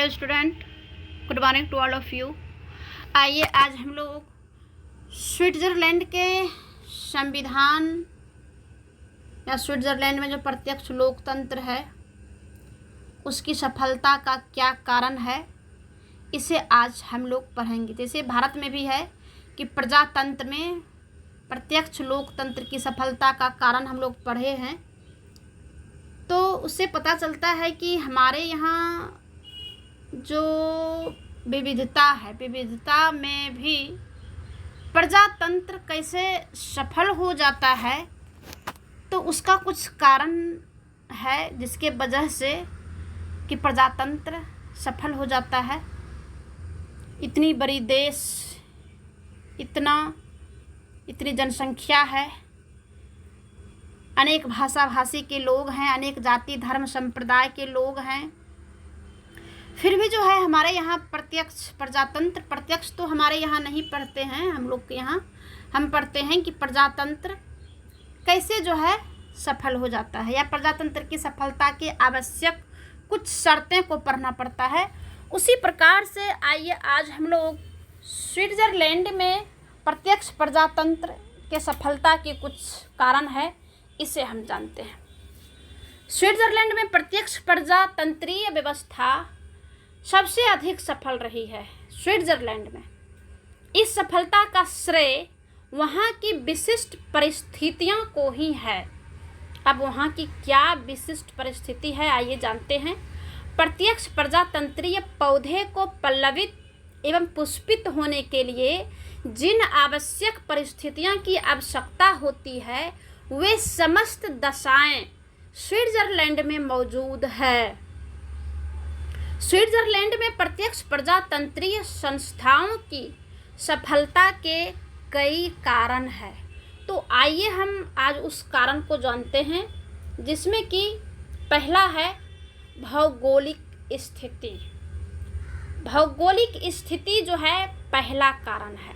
Hello student, good morning to all of you. आइए आज हम लोग स्विट्ज़रलैंड के संविधान या स्विट्ज़रलैंड में जो प्रत्यक्ष लोकतंत्र है उसकी सफलता का क्या कारण है, इसे आज हम लोग पढ़ेंगे। जैसे भारत में भी है कि प्रजातंत्र में प्रत्यक्ष लोकतंत्र की सफलता का कारण हम लोग पढ़े हैं, तो उससे पता चलता है कि हमारे यहाँ जो विविधता है, विविधता में भी प्रजातंत्र कैसे सफल हो जाता है, तो उसका कुछ कारण है जिसके वजह से कि प्रजातंत्र सफल हो जाता है। इतनी बड़ी देश, इतनी जनसंख्या है, अनेक भाषा भाषी के लोग हैं, अनेक जाति धर्म संप्रदाय के लोग हैं, फिर भी जो है हमारे यहाँ प्रजातंत्र प्रत्यक्ष तो हमारे यहाँ नहीं पढ़ते हैं। हम लोग के यहाँ हम पढ़ते हैं कि प्रजातंत्र कैसे जो है सफल हो जाता है, या प्रजातंत्र की सफलता के आवश्यक कुछ शर्तें को पढ़ना पड़ता है। उसी प्रकार से आइए आज हम लोग स्विट्ज़रलैंड में प्रत्यक्ष प्रजातंत्र के सफलता के कुछ कारण है, इसे हम जानते हैं। स्विट्ज़रलैंड में प्रत्यक्ष प्रजातंत्रीय व्यवस्था सबसे अधिक सफल रही है। स्विट्ज़रलैंड में इस सफलता का श्रेय वहाँ की विशिष्ट परिस्थितियों को ही है। अब वहाँ की क्या विशिष्ट परिस्थिति है, आइए जानते हैं। प्रत्यक्ष प्रजातंत्रीय पौधे को पल्लवित एवं पुष्पित होने के लिए जिन आवश्यक परिस्थितियों की आवश्यकता होती है, वे समस्त दशाएं स्विट्ज़रलैंड में मौजूद है। स्विट्ज़रलैंड में प्रत्यक्ष प्रजातंत्रीय संस्थाओं की सफलता के कई कारण हैं। तो आइए हम आज उस कारण को जानते हैं, जिसमें कि पहला है भौगोलिक स्थिति। भौगोलिक स्थिति जो है पहला कारण है।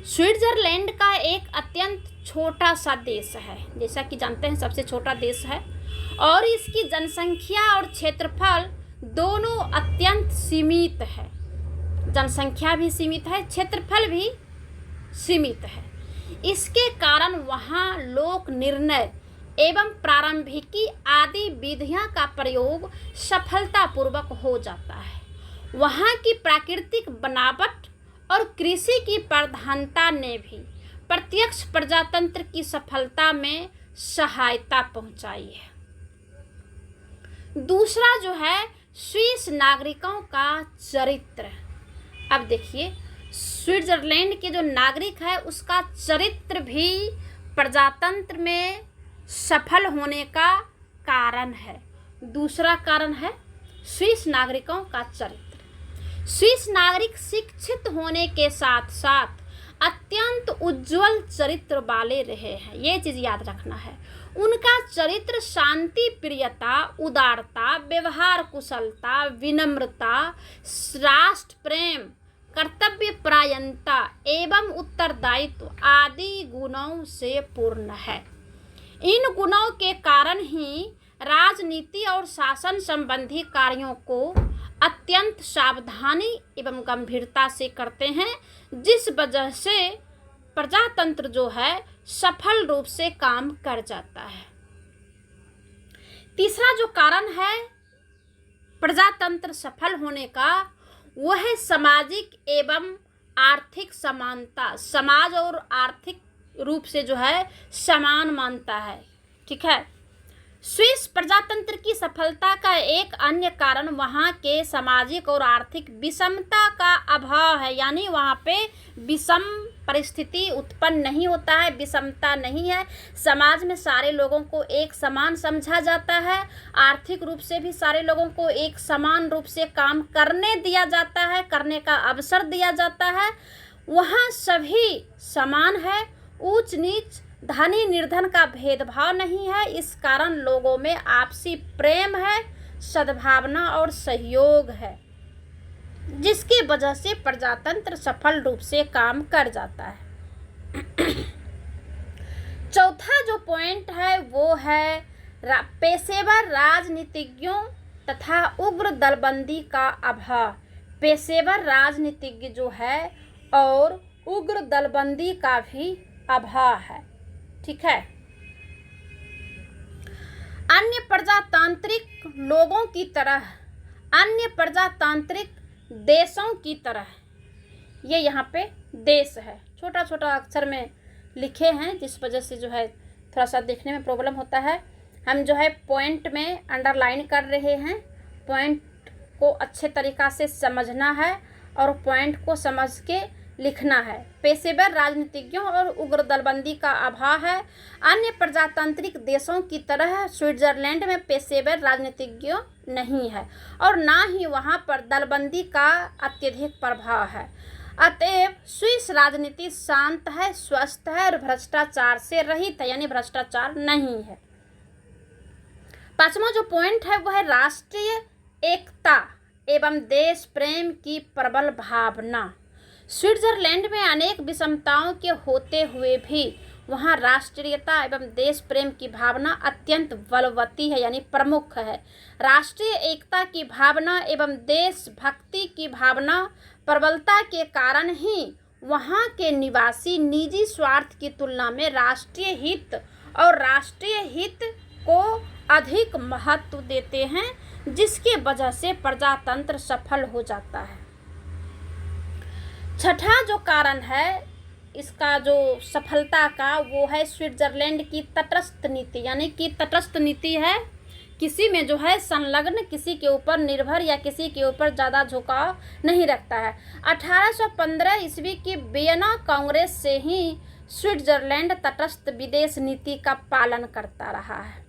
स्विट्ज़रलैंड का एक अत्यंत छोटा सा देश है, जैसा कि जानते हैं सबसे छोटा देश है, और इसकी जनसंख्या और क्षेत्रफल दोनों अत्यंत सीमित है। जनसंख्या भी सीमित है, क्षेत्रफल भी सीमित है। इसके कारण वहाँ लोक निर्णय एवं प्रारंभिकी आदि विधियाँ का प्रयोग सफलतापूर्वक हो जाता है। वहाँ की प्राकृतिक बनावट और कृषि की प्रधानता ने भी प्रत्यक्ष प्रजातंत्र की सफलता में सहायता पहुँचाई है। दूसरा जो है स्विस नागरिकों का चरित्र। अब देखिए, स्विट्ज़रलैंड के जो नागरिक है उसका चरित्र भी प्रजातंत्र में सफल होने का कारण है। दूसरा कारण है स्विस नागरिकों का चरित्र। स्विस नागरिक शिक्षित होने के साथ साथ अत्यंत उज्जवल चरित्र वाले रहे हैं, ये चीज़ याद रखना है। उनका चरित्र शांति प्रियता, उदारता, व्यवहार कुशलता, विनम्रता, राष्ट्र प्रेम, कर्तव्य परायणता एवं उत्तरदायित्व आदि गुणों से पूर्ण है। इन गुणों के कारण ही राजनीति और शासन संबंधी कार्यों को अत्यंत सावधानी एवं गंभीरता से करते हैं, जिस वजह से प्रजातंत्र जो है सफल रूप से काम कर जाता है। तीसरा जो कारण है प्रजातंत्र सफल होने का, वह है सामाजिक एवं आर्थिक समानता। समाज और आर्थिक रूप से जो है समान मानता है, ठीक है। स्विस प्रजातंत्र की सफलता का एक अन्य कारण वहाँ के सामाजिक और आर्थिक विषमता का अभाव है, यानी वहाँ पे विषम परिस्थिति उत्पन्न नहीं होता है, विषमता नहीं है। समाज में सारे लोगों को एक समान समझा जाता है, आर्थिक रूप से भी सारे लोगों को एक समान रूप से काम करने दिया जाता है, करने का अवसर दिया जाता है। वहाँ सभी समान है, ऊंच नीच धनी निर्धन का भेदभाव नहीं है। इस कारण लोगों में आपसी प्रेम है, सद्भावना और सहयोग है, जिसकी वजह से प्रजातंत्र सफल रूप से काम कर जाता है। चौथा जो पॉइंट है वो है पेशेवर राजनीतिज्ञों तथा उग्र दलबंदी का अभाव, पेशेवर राजनीतिज्ञ जो है और उग्र दलबंदी का भी अभाव है। ठीक है। अन्य प्रजातांत्रिक लोगों की तरह, अन्य प्रजातांत्रिक देशों की तरह, ये यहाँ पे देश है, छोटा छोटा अक्षर में लिखे हैं जिस वजह से जो है थोड़ा सा देखने में प्रॉब्लम होता है। हम जो है पॉइंट में अंडरलाइन कर रहे हैं, पॉइंट को अच्छे तरीक़ा से समझना है और पॉइंट को समझ के लिखना है। पेशेवर राजनीतिज्ञों और उग्र दलबंदी का अभाव है। अन्य प्रजातांत्रिक देशों की तरह स्विट्जरलैंड में पेशेवर राजनीतिज्ञों नहीं है और ना ही वहाँ पर दलबंदी का अत्यधिक प्रभाव है। अतएव स्विस राजनीति शांत है, स्वस्थ है और भ्रष्टाचार से रहित है, यानी भ्रष्टाचार नहीं है। पांचवा जो पॉइंट है वह है राष्ट्रीय एकता एवं देश प्रेम की प्रबल भावना। स्विट्जरलैंड में अनेक विषमताओं के होते हुए भी वहाँ राष्ट्रीयता एवं देश प्रेम की भावना अत्यंत बलवती है, यानी प्रमुख है। राष्ट्रीय एकता की भावना एवं देशभक्ति की भावना प्रबलता के कारण ही वहाँ के निवासी निजी स्वार्थ की तुलना में राष्ट्रीय हित और राष्ट्रीय हित को अधिक महत्व देते हैं, जिसके वजह से प्रजातंत्र सफल हो जाता है। छठा जो कारण है इसका जो सफलता का, वो है स्विट्जरलैंड की तटस्थ नीति, यानी कि तटस्थ नीति है, किसी में जो है संलग्न, किसी के ऊपर निर्भर या किसी के ऊपर ज़्यादा झुकाव नहीं रखता है। 1815 ईस्वी की वियना कांग्रेस से ही स्विट्जरलैंड तटस्थ विदेश नीति का पालन करता रहा है।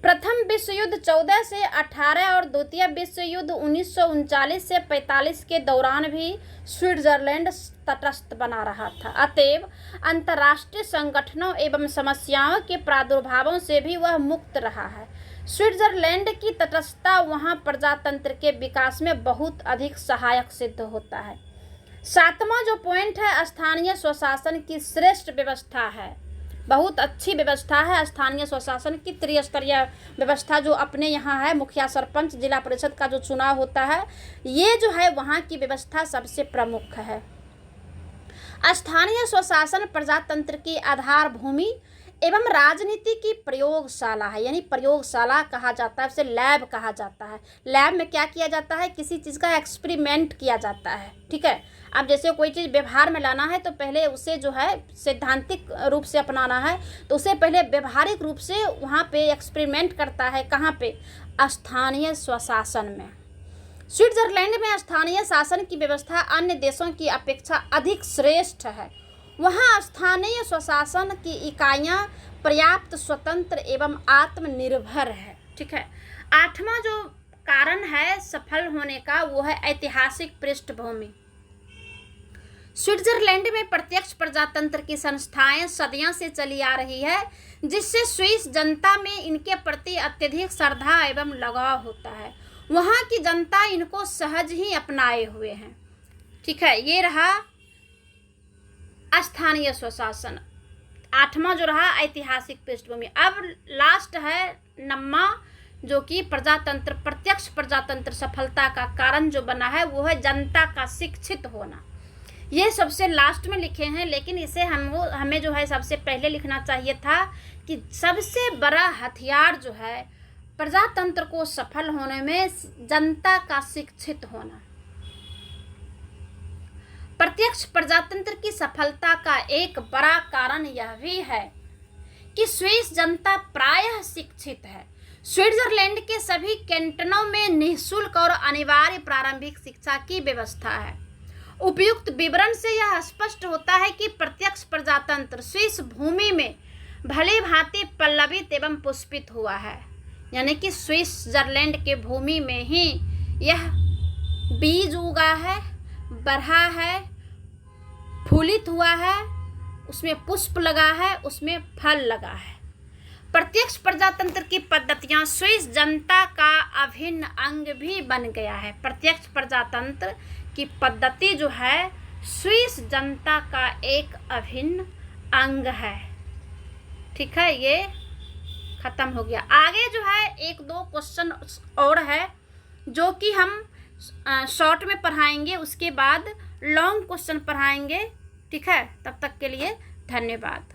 प्रथम विश्व युद्ध 14 से 18 और द्वितीय विश्व युद्ध 1939 से 45 के दौरान भी स्विट्जरलैंड तटस्थ बना रहा था। अतएव अंतर्राष्ट्रीय संगठनों एवं समस्याओं के प्रादुर्भावों से भी वह मुक्त रहा है। स्विट्जरलैंड की तटस्थता वहाँ प्रजातंत्र के विकास में बहुत अधिक सहायक सिद्ध होता है। सातवां जो पॉइंट है स्थानीय स्वशासन की श्रेष्ठ व्यवस्था है, बहुत अच्छी व्यवस्था है स्थानीय स्वशासन की। त्रिस्तरीय व्यवस्था जो अपने यहाँ है, मुखिया सरपंच जिला परिषद का जो चुनाव होता है, ये जो है वहाँ की व्यवस्था सबसे प्रमुख है। स्थानीय स्वशासन प्रजातंत्र की आधार भूमि एवं राजनीति की प्रयोगशाला है, यानी प्रयोगशाला कहा जाता है, उसे लैब कहा जाता है। लैब में क्या किया जाता है, किसी चीज़ का एक्सपेरिमेंट किया जाता है। ठीक है। अब जैसे कोई चीज़ व्यवहार में लाना है तो पहले उसे जो है सैद्धांतिक रूप से अपनाना है, तो उसे पहले व्यवहारिक रूप से वहाँ पे एक्सपेरिमेंट करता है। कहाँ पे? स्थानीय स्वशासन में। स्विट्जरलैंड में स्थानीय शासन की व्यवस्था अन्य देशों की अपेक्षा अधिक श्रेष्ठ है। वहाँ स्थानीय स्वशासन की इकाइयाँ पर्याप्त स्वतंत्र एवं आत्मनिर्भर है। ठीक है। आठवां जो कारण है सफल होने का, वो है ऐतिहासिक पृष्ठभूमि। स्विट्जरलैंड में प्रत्यक्ष प्रजातंत्र की संस्थाएं सदियों से चली आ रही है, जिससे स्विस जनता में इनके प्रति अत्यधिक श्रद्धा एवं लगाव होता है। वहाँ की जनता इनको सहज ही अपनाए हुए हैं। ठीक है। ये रहा स्थानीय स्वशासन। आठवां जो रहा ऐतिहासिक पृष्ठभूमि। अब लास्ट है नम्मा, जो कि प्रजातंत्र, प्रत्यक्ष प्रजातंत्र सफलता का कारण जो बना है वो है जनता का शिक्षित होना। ये सबसे लास्ट में लिखे हैं, लेकिन इसे हमें जो है सबसे पहले लिखना चाहिए था कि सबसे बड़ा हथियार जो है प्रजातंत्र को सफल होने में जनता का शिक्षित होना। प्रत्यक्ष प्रजातंत्र की सफलता का एक बड़ा कारण यह भी है कि स्विस जनता प्रायः शिक्षित है। स्विट्जरलैंड के सभी कैंटनों में निःशुल्क और अनिवार्य प्रारंभिक शिक्षा की व्यवस्था है। उपयुक्त विवरण से यह स्पष्ट होता है कि प्रत्यक्ष प्रजातंत्र स्विस भूमि में भली भांति पल्लवित एवं पुष्पित हुआ है, यानी कि स्विट्जरलैंड के भूमि में ही यह बीज उगा है, बढ़ा है, फूलित हुआ है, उसमें पुष्प लगा है, उसमें फल लगा है। प्रत्यक्ष प्रजातंत्र की पद्धतियां स्विस जनता का अभिन्न अंग भी बन गया है। प्रत्यक्ष प्रजातंत्र की पद्धति जो है स्विस जनता का एक अभिन्न अंग है। ठीक है। ये खत्म हो गया। आगे जो है एक दो क्वेश्चन और है, जो कि हम शॉर्ट में पढ़ाएंगे, उसके बाद लॉन्ग क्वेश्चन पढ़ाएंगे। ठीक है, तब तक के लिए धन्यवाद।